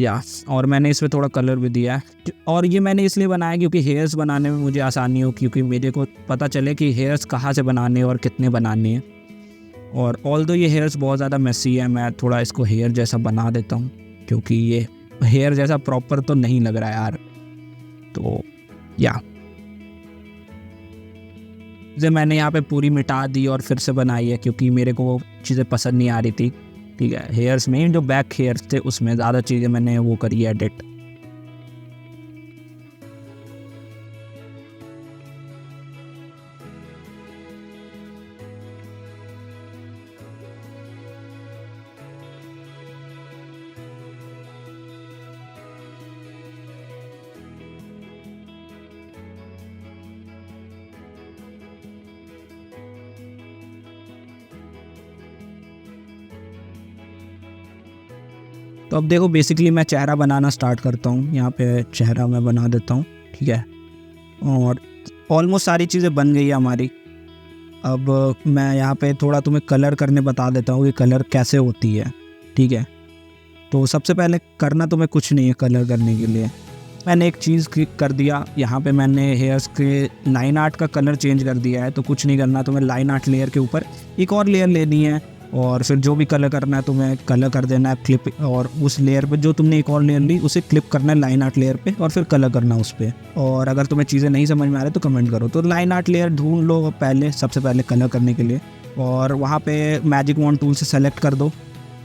और मैंने इसमें थोड़ा कलर भी दिया है। और ये मैंने इसलिए बनाया क्योंकि हेयर्स बनाने में मुझे आसानी हो, क्योंकि मेरे को पता चले कि हेयर्स कहाँ से बनाने और कितने बनाने हैं। और ऑल्दो ये हेयर्स बहुत ज़्यादा मेसी है, मैं थोड़ा इसको हेयर जैसा बना देता हूँ, क्योंकि ये हेयर जैसा प्रॉपर तो नहीं लग रहा है यार। तो जे मैंने यहाँ पे पूरी मिटा दी और फिर से बनाई है, क्योंकि मेरे को वो चीज़ें पसंद नहीं आ रही थी, ठीक है। हेयर्स में जो बैक हेयर्स थे उसमें ज़्यादा चीज़ें मैंने वो करी एडिट। तो अब देखो बेसिकली मैं चेहरा बनाना स्टार्ट करता हूँ। यहाँ पे चेहरा मैं बना देता हूँ, ठीक है। और ऑलमोस्ट सारी चीज़ें बन गई है हमारी। अब मैं यहाँ पे थोड़ा तुम्हें कलर करने बता देता हूँ कि कलर कैसे होती है, ठीक है। तो सबसे पहले करना तुम्हें कुछ नहीं है कलर करने के लिए। मैंने एक चीज़ क्लिक कर दिया, यहाँ पे मैंने हेयर्स के लाइन आर्ट का कलर चेंज कर दिया है। तो कुछ नहीं करना, तुम्हें लाइन आर्ट लेयर के ऊपर एक और लेयर लेनी है, और फिर जो भी कलर करना है तुम्हें कलर कर देना है क्लिप, और उस लेयर पे जो तुमने एक और लेयर ली उसे क्लिप करना है लाइन आर्ट लेयर पे, और फिर कलर करना उस पर। और अगर तुम्हें चीज़ें नहीं समझ में आ रही तो कमेंट करो। तो लाइन आर्ट लेयर ढूंढ लो सबसे पहले कलर करने के लिए, और वहाँ पे मैजिक वॉन्ड टूल से सेलेक्ट कर दो।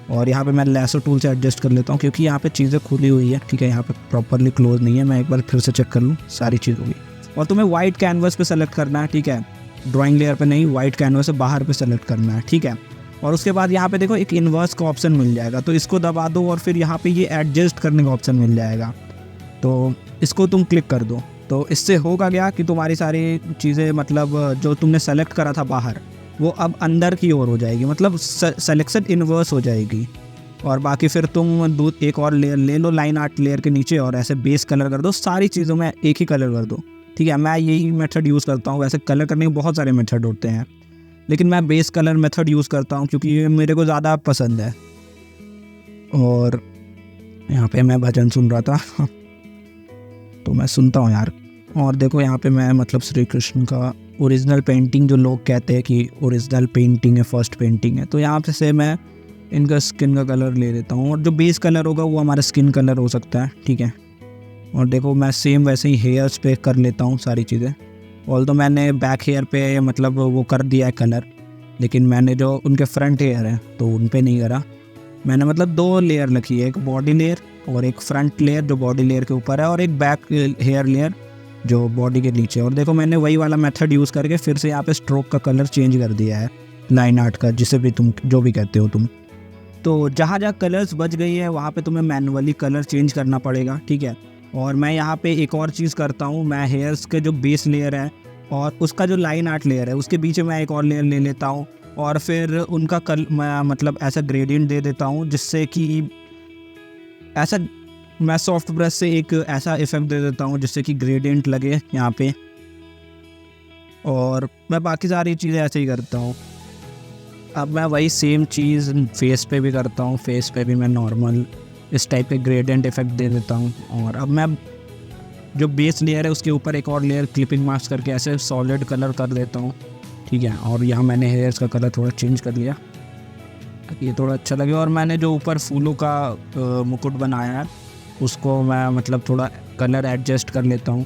और यहाँ पे मैं लैसो टूल से एडजस्ट कर लेता हूँ, क्योंकि यहाँ पे चीज़ें खुली हुई है, ठीक है, यहाँ पे प्रॉपरली क्लोज नहीं है। मैं एक बार फिर से चेक कर लूँ, सारी चीज़ होगी। और तुम्हें वाइट कैनवस पे सेलेक्ट करना है, ठीक है, ड्राइंग लेयर पे नहीं, वाइट कैनवस से बाहर पे सेलेक्ट करना है, ठीक है। और उसके बाद यहाँ पे देखो एक इन्वर्स का ऑप्शन मिल जाएगा, तो इसको दबा दो, और फिर यहाँ पे ये एडजस्ट करने का ऑप्शन मिल जाएगा, तो इसको तुम क्लिक कर दो। तो इससे होगा क्या कि तुम्हारी सारी चीज़ें, मतलब जो तुमने सेलेक्ट करा था बाहर, वो अब अंदर की ओर हो जाएगी, मतलब सेलेक्शन इन्वर्स हो जाएगी। और बाकी फिर तुम एक और लेयर ले लो लाइन आर्ट लेयर के नीचे, और ऐसे बेस कलर कर दो, सारी चीज़ों में एक ही कलर कर दो, ठीक है। मैं यही मेथड यूज़ करता हूँ। वैसे कलर करने के बहुत सारे मेथड होते हैं, लेकिन मैं बेस कलर मेथड यूज़ करता हूँ क्योंकि ये मेरे को ज़्यादा पसंद है। और यहाँ पे मैं भजन सुन रहा था तो मैं सुनता हूँ यार। और देखो यहाँ पे मैं मतलब श्री कृष्ण का ओरिजिनल पेंटिंग, जो लोग कहते हैं कि ओरिजिनल पेंटिंग है, फर्स्ट पेंटिंग है, तो यहाँ पे से मैं इनका स्किन का कलर ले लेता हूँ, और जो बेस कलर होगा वो हमारा स्किन कलर हो सकता है, ठीक है। और देखो मैं सेम वैसे ही हेयर्स पे कर लेता हूँ सारी चीज़ें। ऑल्दो मैंने बैक हेयर पे मतलब वो कर दिया है कलर, लेकिन मैंने जो उनके फ्रंट हेयर है तो उन पे नहीं करा। मैंने मतलब 2 लेयर रखी है, एक बॉडी लेयर और एक फ्रंट लेयर जो बॉडी लेयर के ऊपर है, और एक बैक हेयर लेयर जो बॉडी के नीचे। और देखो मैंने वही वाला मेथड यूज़ करके फिर से यहाँ पे स्ट्रोक का कलर चेंज कर दिया है, लाइन आर्ट का, जिसे भी तुम जो भी कहते हो तुम। तो जहाँ जहाँ कलर्स बच गई है वहाँ पे तुम्हें मैनुअली कलर चेंज करना पड़ेगा, ठीक है। और मैं यहाँ पे एक और चीज़ करता हूँ, मैं हेयर्स के जो बेस लेयर है और उसका जो लाइन आर्ट लेयर है उसके बीच में मैं एक और लेयर ले लेता हूँ, और फिर उनका मैं मतलब ऐसा ग्रेडियंट दे देता हूँ, जिससे कि ऐसा मैं सॉफ्ट ब्रश से एक ऐसा इफेक्ट दे देता हूँ जिससे कि ग्रेडियंट लगे यहाँ पे। और मैं बाकी सारी चीज़ें ऐसे ही करता हूँ। अब मैं वही सेम चीज़ फेस पे भी करता हूँ, फेस पे भी मैं नॉर्मल इस टाइप के ग्रेडियंट इफेक्ट दे देता हूँ। और अब मैं जो बेस लेयर है उसके ऊपर एक और लेयर क्लिपिंग मास्क करके ऐसे सॉलिड कलर कर देता हूँ, ठीक है। और यहाँ मैंने हेयर्स का कलर थोड़ा चेंज कर लिया, ये थोड़ा अच्छा लगे। और मैंने जो ऊपर फूलों का मुकुट बनाया है उसको मैं मतलब थोड़ा कलर एडजस्ट कर लेता हूँ,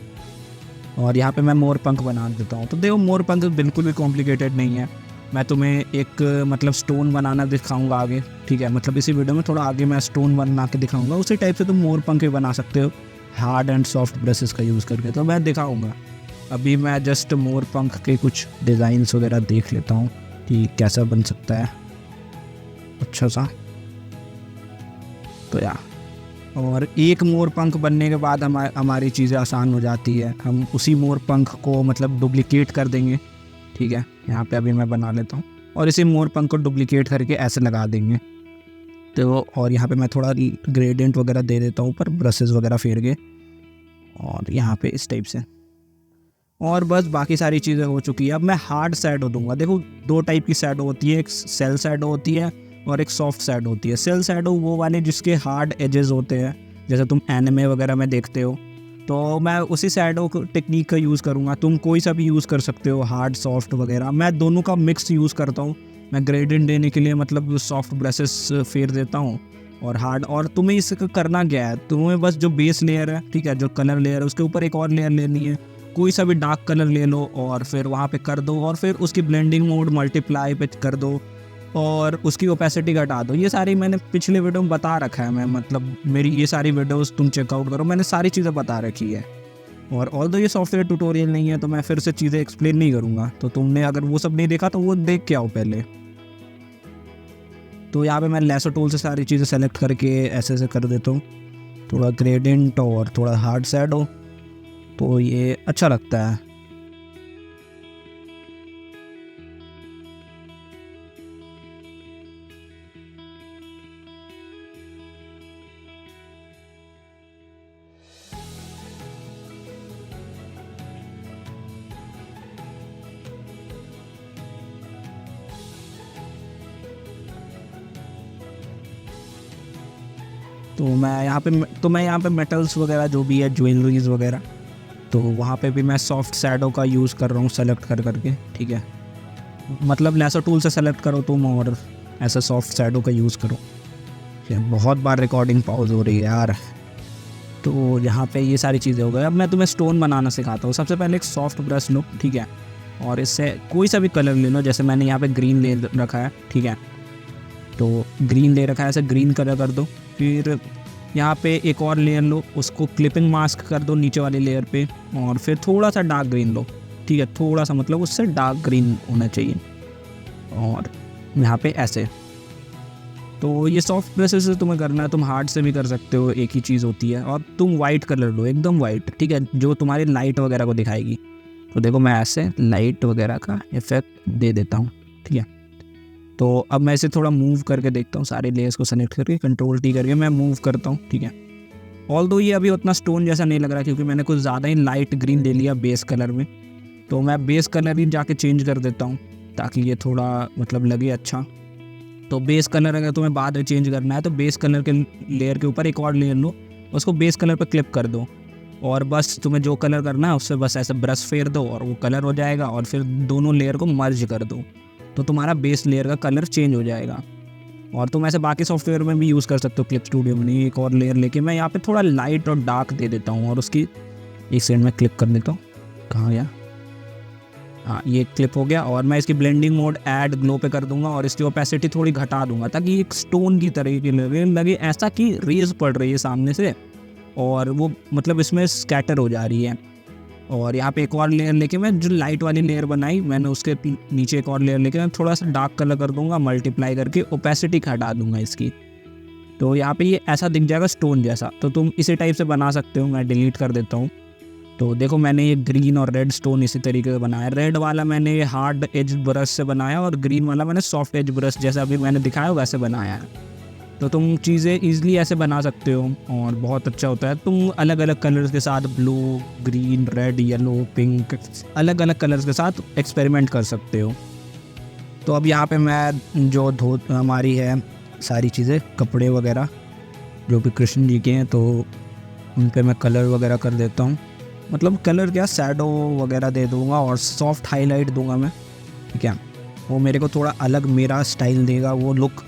और यहाँ पे मैं मोर पंख बना देता हूँ। तो देखो मोर पंख बिल्कुल भी कॉम्प्लिकेटेड नहीं है, मैं तुम्हें एक मतलब स्टोन बनाना दिखाऊंगा आगे, ठीक है। मतलब इसी वीडियो में थोड़ा आगे मैं स्टोन बना के दिखाऊंगा, उसी टाइप से तुम मोर पंख भी बना सकते हो हार्ड एंड सॉफ्ट ब्रशेस का यूज़ करके, तो मैं दिखाऊंगा। अभी मैं जस्ट मोर पंख के कुछ डिज़ाइंस वगैरह देख लेता हूँ कि कैसा बन सकता है अच्छा सा। तो यार, और एक मोर पंख बनने के बाद हमारी चीज़ें आसान हो जाती है। हम उसी मोर पंख को मतलब डुप्लिकेट कर देंगे, ठीक है। यहाँ पे अभी मैं बना लेता हूँ, और इसी मोर पंख को डुप्लिकेट करके ऐसे लगा देंगे। तो और यहाँ पे मैं थोड़ा ग्रेडियंट वगैरह दे देता हूँ ऊपर ब्रशेस वगैरह फेर के, और यहाँ पे इस टाइप से। और बस बाकी सारी चीज़ें हो चुकी है। अब मैं हार्ड शैडो दूंगा। देखो 2 टाइप की शैडो होती है, एक सेल शैडो होती है और एक सॉफ्ट शैडो होती है। सेल शैडो वो वाले जिसके हार्ड एजेस होते हैं, जैसे तुम एनिमे वगैरह में देखते हो, तो मैं उसी शैडो टेक्निक का यूज़ करूँगा। तुम कोई सा भी यूज़ कर सकते हो, हार्ड सॉफ्ट वगैरह। मैं दोनों का मिक्स यूज़ करता हूँ। मैं ग्रेडियंट देने के लिए मतलब सॉफ्ट ब्रशेस फेर देता हूँ और हार्ड। और तुम्हें इसका करना क्या है, तुम्हें बस जो बेस लेयर है, ठीक है, जो कलर लेयर है, उसके ऊपर एक और लेयर लेनी है, कोई सा भी डार्क कलर ले लो और फिर वहाँ पे कर दो, और फिर उसकी ब्लेंडिंग मोड मल्टीप्लाई पे कर दो और उसकी ओपेसिटी घटा दो। ये सारी मैंने पिछले वीडियो में बता रखा है। मैं मतलब मेरी ये सारी वीडियोस तुम चेकआउट करो, मैंने सारी चीज़ें बता रखी है। और ऑल्दो ये सॉफ्टवेयर ट्यूटोरियल नहीं है तो मैं फिर से चीज़ें एक्सप्लेन नहीं करूँगा, तो तुमने अगर वो सब नहीं देखा तो वो देख के आओ पहले। तो यहाँ पे मैं लेसो टूल से सारी चीज़ें सेलेक्ट करके ऐसे ऐसे कर देता हूँ, थोड़ा ग्रेडियंट और थोड़ा हार्ड शैडो, तो ये अच्छा लगता है। तो मैं यहाँ पे मेटल्स वगैरह जो भी है, ज्वेलरीज वगैरह, तो वहाँ पे भी मैं सॉफ्ट शैडो का यूज़ कर रहा हूँ सेलेक्ट कर करके, ठीक है। मतलब लेसो टूल से सेलेक्ट करो तुम और ऐसा सॉफ्ट शैडो का यूज़ करो। बहुत बार रिकॉर्डिंग पॉज हो रही है यार। तो यहाँ पे ये सारी चीज़ें हो गई। अब मैं तुम्हें स्टोन बनाना सिखाता हूँ। सबसे पहले एक सॉफ्ट ब्रश लो, ठीक है, और इससे कोई सा भी कलर ले लो। जैसे मैंने यहाँ पे ग्रीन ले रखा है, ठीक है, तो ग्रीन ले रखा है, ऐसे ग्रीन कलर कर दो। फिर यहाँ पे एक और लेयर लो, उसको क्लिपिंग मास्क कर दो नीचे वाली लेयर पे, और फिर थोड़ा सा डार्क ग्रीन लो, ठीक है, थोड़ा सा मतलब उससे डार्क ग्रीन होना चाहिए, और यहाँ पे ऐसे। तो ये सॉफ्ट ब्रशेस से तुम्हें करना है, तुम हार्ड से भी कर सकते हो, एक ही चीज़ होती है। और तुम वाइट कलर लो, एकदम वाइट, ठीक है, जो तुम्हारी लाइट वगैरह को दिखाएगी। तो देखो मैं ऐसे लाइट वगैरह का इफेक्ट दे देता हूँ, ठीक है। तो अब मैं इसे थोड़ा मूव करके देखता हूँ, सारे लेयर्स को सेलेक्ट करके कंट्रोल टी करके मैं मूव करता हूँ, ठीक है। ऑल्दो ये अभी उतना स्टोन जैसा नहीं लग रहा क्योंकि मैंने कुछ ज़्यादा ही लाइट ग्रीन ले लिया बेस कलर में, तो मैं बेस कलर ही जाके चेंज कर देता हूँ ताकि ये थोड़ा मतलब लगे अच्छा। तो बेस कलर अगर तुम्हें बाद में चेंज करना है तो बेस कलर के लेयर के ऊपर एक और लेयर लो, उसको बेस कलर पर क्लिप कर दो, और बस तुम्हें जो कलर करना है उससे बस ऐसे ब्रश फेर दो और वो कलर हो जाएगा, और फिर दोनों लेयर को मर्ज कर दो तो तुम्हारा बेस लेयर का कलर चेंज हो जाएगा। और तुम ऐसे बाकी सॉफ्टवेयर में भी यूज़ कर सकते हो, क्लिप स्टूडियो में। एक और लेयर लेके मैं यहाँ पे थोड़ा लाइट और डार्क दे देता हूँ, और उसकी एक सेकंड में क्लिक कर देता हूँ। कहाँ गया? हाँ, ये क्लिप हो गया। और मैं इसकी ब्लेंडिंग मोड ऐड ग्लो पे कर दूंगा और इसकी ओपेसिटी थोड़ी घटा दूंगा ताकि एक स्टोन की तरह की लगे, ऐसा कि रेज पड़ रही है सामने से और वो मतलब इसमें स्कैटर हो जा रही है। और यहाँ पे एक और लेयर लेके मैं जो लाइट वाली लेयर बनाई मैंने उसके नीचे एक और लेयर लेके मैं थोड़ा सा डार्क कलर कर दूंगा, मल्टीप्लाई करके ओपेसिटी घटा दूंगा इसकी। तो यहाँ पे ये ऐसा दिख जाएगा स्टोन जैसा। तो तुम इसी टाइप से बना सकते हो। मैं डिलीट कर देता हूँ। तो देखो मैंने ये ग्रीन और रेड स्टोन इसी तरीके से बनाया। रेड वाला मैंने ये हार्ड एज ब्रश से बनाया और ग्रीन वाला मैंने सॉफ्ट एज ब्रश जैसा अभी मैंने दिखाया वैसे बनाया है। तो तुम चीज़ें ईजिली ऐसे बना सकते हो और बहुत अच्छा होता है। तुम अलग अलग कलर्स के साथ blue, green, red, yellow, pink, अलग अलग कलर्स के साथ एक्सपेरिमेंट कर सकते हो। तो अब यहाँ पे मैं जो हमारी है सारी चीज़ें, कपड़े वगैरह जो भी कृष्ण जी के हैं, तो उन पे मैं कलर वगैरह कर देता हूँ। मतलब कलर क्या, शैडो वगैरह दे दूँगा और सॉफ्ट हाईलाइट दूँगा मैं, ठीक है। वो मेरे को थोड़ा अलग मेरा स्टाइल देगा, वो लुक।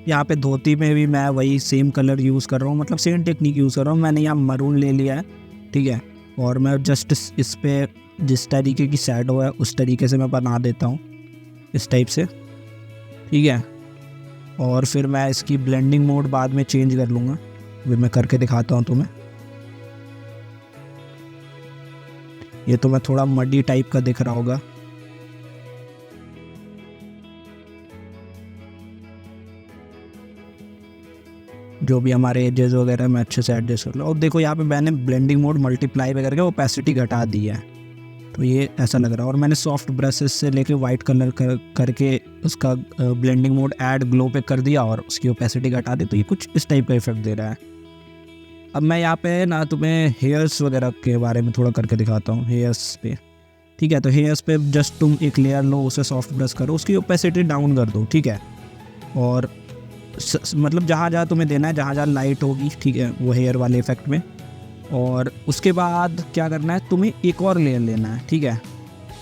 यहाँ पे धोती में भी मैं वही सेम कलर यूज़ कर रहा हूँ, मतलब सेम टेक्निक यूज़ कर रहा हूँ। मैंने यहाँ मरून ले लिया है, ठीक है। और मैं जस्ट इस पे जिस तरीके की शैडो है उस तरीके से मैं बना देता हूँ, इस टाइप से, ठीक है। और फिर मैं इसकी ब्लेंडिंग मोड बाद में चेंज कर लूँगा, वो मैं करके दिखाता हूँ तुम्हें। ये तो मैं थोड़ा मडी टाइप का दिख रहा होगा। जो भी हमारे एजेस वगैरह मैं अच्छे से एडजस्ट कर लूँ। और देखो यहाँ पे मैंने ब्लेंडिंग मोड मल्टीप्लाई पे करके ओपेसिटी घटा दी है, तो ये ऐसा लग रहा है। और मैंने सॉफ्ट ब्रशेस से लेके वाइट कलर करके उसका ब्लेंडिंग मोड ऐड ग्लो पे कर दिया और उसकी ओपेसिटी घटा दी, तो ये कुछ इस टाइप का इफेक्ट दे रहा है। अब मैं यहाँ पे ना तुम्हें हेयर्स वगैरह के बारे में थोड़ा करके दिखाता हूँ, हेयर्स पे, ठीक है। तो हेयर्स पे जस्ट तुम एक लेयर लो, उसे सॉफ्ट ब्रश करो, उसकी ओपेसिटी डाउन कर दो, ठीक है। और मतलब जहाँ जहाँ तुम्हें देना है, जहाँ जहाँ लाइट होगी, ठीक है, वो हेयर वाले इफेक्ट में। और उसके बाद क्या करना है, तुम्हें एक और लेयर लेना है, ठीक है।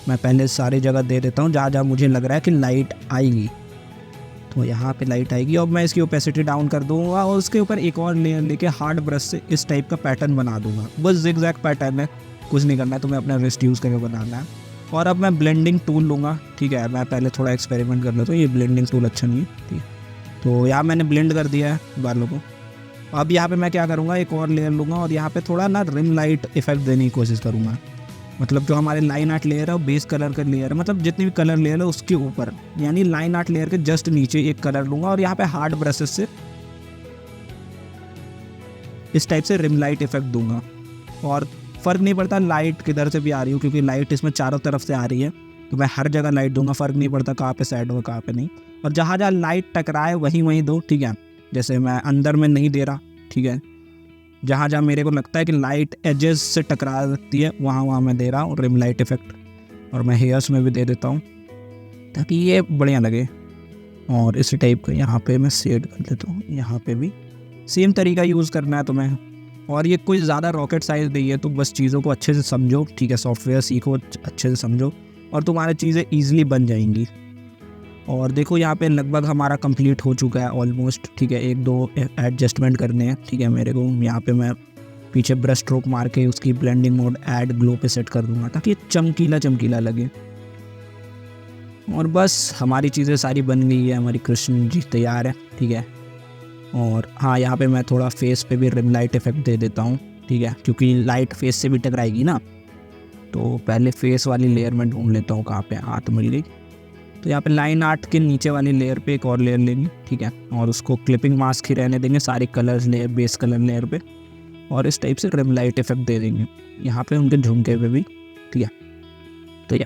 मैं पहले सारी जगह दे देता हूँ जहाँ जहाँ मुझे लग रहा है कि लाइट आएगी, तो यहाँ पे लाइट आएगी। और मैं इसकी ओपेसिटी डाउन कर दूँगा और उसके ऊपर एक और लेयर लेके हार्ड ब्रश से इस टाइप का पैटर्न बना दूँगा। बस जिगजैग पैटर्न है, कुछ नहीं करना है, तुम्हें अपना रिस्ट यूज़ करके बनाना है। और अब मैं ब्लेंडिंग टूल लूँगा, ठीक है। मैं पहले थोड़ा एक्सपेरिमेंट कर लेता हूँ, ये ब्लेंडिंग टूल अच्छा नहीं है, ठीक है। तो यहाँ मैंने ब्लेंड कर दिया है बालों को। अब यहाँ पे मैं क्या करूँगा, एक और लेयर लूँगा और यहाँ पे थोड़ा ना रिम लाइट इफेक्ट देने की कोशिश करूँगा। मतलब जो हमारे लाइन आर्ट लेयर है वो बेस कलर का लेयर है, मतलब जितनी भी कलर लेयर है उसके ऊपर, यानी लाइन आर्ट लेयर के जस्ट नीचे एक कलर लूँगा और यहाँ पे हार्ड ब्रशेस से इस टाइप से रिम लाइट इफेक्ट दूंगा। और फ़र्क नहीं पड़ता लाइट किधर से भी आ रही हो, क्योंकि लाइट इसमें चारों तरफ से आ रही है, तो मैं हर जगह लाइट दूंगा, फ़र्क नहीं पड़ता कहाँ पे साइड हो कहाँ पे नहीं। और जहाँ जहाँ लाइट टकराए वहीं वहीं दो, ठीक है। जैसे मैं अंदर में नहीं दे रहा, ठीक है। जहाँ जहाँ मेरे को लगता है कि लाइट एजेस से टकरा सकती है वहाँ वहाँ मैं दे रहा हूँ रिम लाइट इफेक्ट। और मैं हेयर्स में भी दे देता हूँ ताकि ये बढ़िया लगे। और इसी टाइप का यहाँ पे मैं शेड कर देता हूँ, यहाँ पे भी सेम तरीका यूज़ करना है तुम्हें। और ये कोई ज़्यादा रॉकेट साइज नहीं है, तो बस चीज़ों को अच्छे से समझो, ठीक है। सॉफ्टवेयर सीखो, अच्छे से समझो और तुम्हारी चीज़ें ईजिली बन जाएंगी। और देखो यहाँ पे लगभग हमारा कंप्लीट हो चुका है ऑलमोस्ट, ठीक है। एक दो एडजस्टमेंट करने हैं, ठीक है। मेरे को यहाँ पे मैं पीछे ब्रश स्ट्रोक मार के उसकी ब्लेंडिंग मोड ऐड ग्लो पे सेट कर दूंगा ताकि चमकीला चमकीला लगे। और बस हमारी चीज़ें सारी बन गई है, हमारी कृष्ण जी तैयार है, ठीक है। और हाँ, यहाँ पे मैं थोड़ा फेस पे भी रिम लाइट इफेक्ट दे देता हूँ, ठीक है, क्योंकि लाइट फेस से भी टकराएगी ना। तो पहले फेस वाली लेयर में ढूंढ लेता हूँ कहाँ पे, हाथ मिल गई। तो यहाँ पे लाइन आर्ट के नीचे वाली लेयर पे एक और लेयर लेंगे, ठीक है, और उसको क्लिपिंग मास्क ही रहने देंगे सारे colours layer, base colour layer पे, और इस टाइप से रिम लाइट इफेक्ट दे देंगे यहाँ पे उनके झुमके पे भी, ठीक है। तो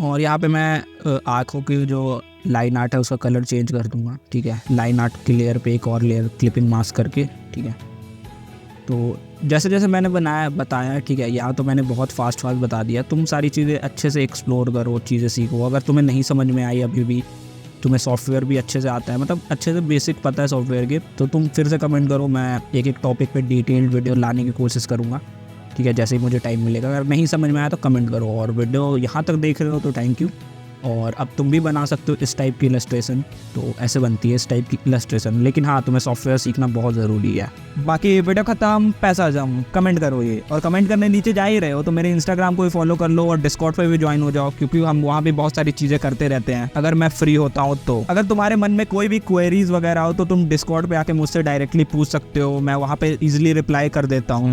और यहाँ पे मैं आँखों की जो लाइन आर्ट है उसका कलर चेंज कर दूंगा, ठीक है, लाइन आर्ट की लेयर पे एक और लेयर क्लिपिंग मास्क करके, ठीक है। तो जैसे जैसे मैंने बताया, ठीक है, यहाँ तो मैंने बहुत फास्ट बता दिया। तुम सारी चीज़ें अच्छे से एक्सप्लोर करो, चीज़ें सीखो। अगर तुम्हें नहीं समझ में आई अभी भी, तुम्हें सॉफ्टवेयर भी अच्छे से आता है, मतलब अच्छे से बेसिक पता है सॉफ्टवेयर के, तो तुम फिर से कमेंट करो, मैं एक एक टॉपिक पे डिटेल्ड वीडियो लाने की कोशिश करूँगा, ठीक है, जैसे ही मुझे टाइम मिलेगा। अगर नहीं समझ में आया तो कमेंट करो। और वीडियो यहाँ तक देख रहे हो तो थैंक यू। और अब तुम भी बना सकते हो इस टाइप की इलस्ट्रेशन। तो ऐसे बनती है इस टाइप की इलस्ट्रेशन, लेकिन हाँ, तुम्हें सॉफ्टवेयर सीखना बहुत ज़रूरी है। बाकी वीडियो खत्म, पैसा जम, कमेंट करो ये। और कमेंट करने नीचे जा ही रहे हो तो मेरे इंस्टाग्राम को भी फॉलो कर लो और डिस्कॉर्ड पे भी ज्वाइन हो जाओ, क्योंकि हम वहाँ भी बहुत सारी चीज़ें करते रहते हैं अगर मैं फ्री होता हूँ तो। अगर तुम्हारे मन में कोई भी क्वेरीज वगैरह हो तो तुम डिस्कॉर्ड पे आके मुझसे डायरेक्टली पूछ सकते हो, मैं वहाँ पे ईजिली रिप्लाई कर देता हूँ।